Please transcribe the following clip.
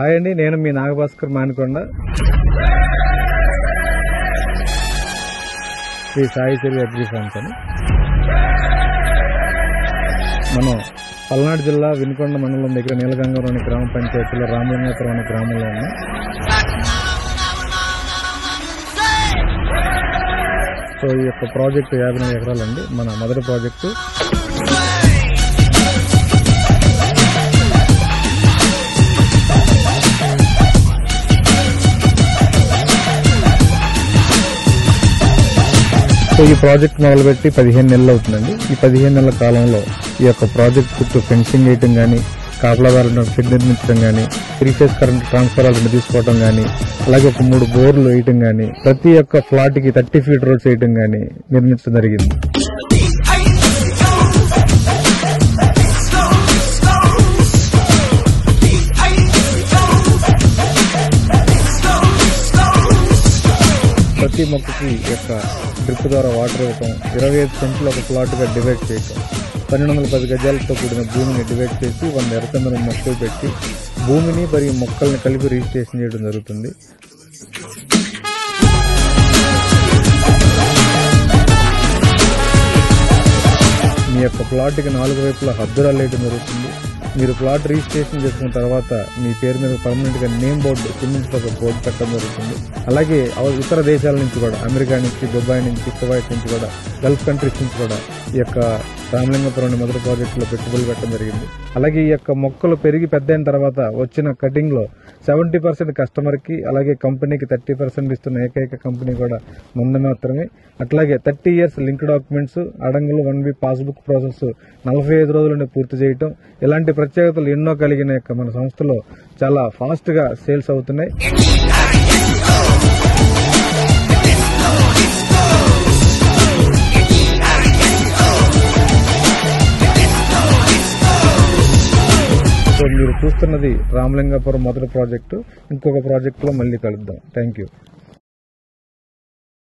Hi అండి, నేను మీ నాగభాస్కర్ మానికొండ. శ్రీ సాయి చెరి agri forms అని మనం పల్నాడు జిల్లా వినుకొండ మండలం దగ్గర నీలగంగవరం అనే గ్రామ పంచాయతీలో రామలింగాపురం అనే గ్రామంలో ఉన్నాం. సో ఈ యొక్క ప్రాజెక్టు 54 ఎకరాలండి, మన మొదటి ప్రాజెక్టు. సో ఈ ప్రాజెక్ట్ మొదలుపెట్టి 15 నెలలు అవుతుందండి. ఈ 15 నెలల కాలంలో ఈ యొక్క ప్రాజెక్ట్ చుట్టూ ఫెన్సింగ్ వేయటం కానీ, కాపలాదారులను షెడ్ నిర్మించడం కానీ, 3 ఫేజ్ కరెంట్ ట్రాన్స్ఫార్మర్లను తీసుకోవడం కానీ, అలాగే ఒక 3 బోర్లు వేయటం కానీ, ప్రతి ఒక్క ఫ్లాట్ కి 30 ఫీట్ రోడ్స్ వేయటం కానీ నిర్మించడం జరిగింది. ప్రతి మొక్కకి యొక్క డ్రిప్ ద్వారా వాటర్ ఇవ్వటం, 25 సెంట్లు ఒక ప్లాట్ గా డివైడ్ చేయటం, 1210 గజాలతో కూడిన భూమిని డివైడ్ చేసి 100 ఎర్రచందనం మొక్కలు పెట్టి భూమిని మరియు మొక్కల్ని కలిపి రిజిస్ట్రేషన్ చేయడం జరుగుతుంది. మీ యొక్క ప్లాట్కి 4 వైపులా హద్దురాలు వేయడం జరుగుతుంది. మీరు ప్లాట్ రిజిస్ట్రేషన్ చేసుకున్న తర్వాత మీ పేరు మీద పర్మనెంట్ గా నేమ్ బోర్డు, కింద ఒక బోర్డు పెట్టడం జరుగుతుంది. అలాగే ఇతర దేశాల నుంచి కూడా, అమెరికా నుంచి, దుబాయ్ నుంచి, కువైట్ నుంచి కూడా, గల్ఫ్ కంట్రీస్ నుంచి కూడా ఈ యొక్క రామలింగపురం మొదటి ప్రాజెక్టులో పెట్టుబడులు పెట్టడం జరిగింది. అలాగే ఈ యొక్క మొక్కలు పెరిగి పెద్దయిన తర్వాత వచ్చిన కటింగ్ లో 70% కస్టమర్ కి, అలాగే కంపెనీకి 30% ఇస్తున్న ఏకైక కంపెనీ కూడా మంది మాత్రమే. అట్లాగే 30 years లింక్ డాక్యుమెంట్స్, అడంగులు 1 week పాస్బుక్ ప్రాసెస్ 45 రోజుల్లోనే పూర్తి చేయటం, ఇలాంటి ప్రత్యేకతలు ఎన్నో కలిగిన యొక్క మన సంస్థలో చాలా ఫాస్ట్ గా సేల్స్ అవుతున్నాయి. సో మీరు చూస్తున్నది రామలింగాపురం మొదటి ప్రాజెక్టు. ఇంకొక ప్రాజెక్టులో మళ్ళీ కలుద్దాం. Thank you.